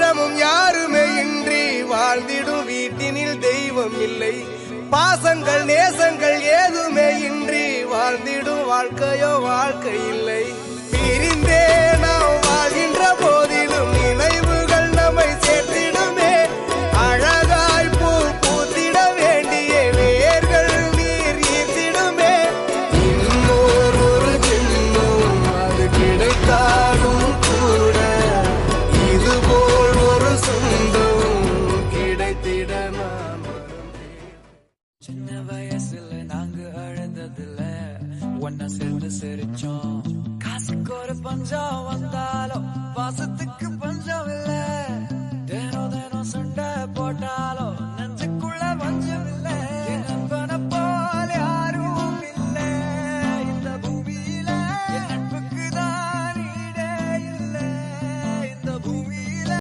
பாரமும் யாருமே இன்றி வாழ்ந்திடும் வீட்டினில் தெய்வம் இல்லை. பாசங்கள் நேசங்கள் ஏதுமே இன்றி வாழ்ந்திடும் வாழ்க்கையோ வாழ்க்கை இல்லை.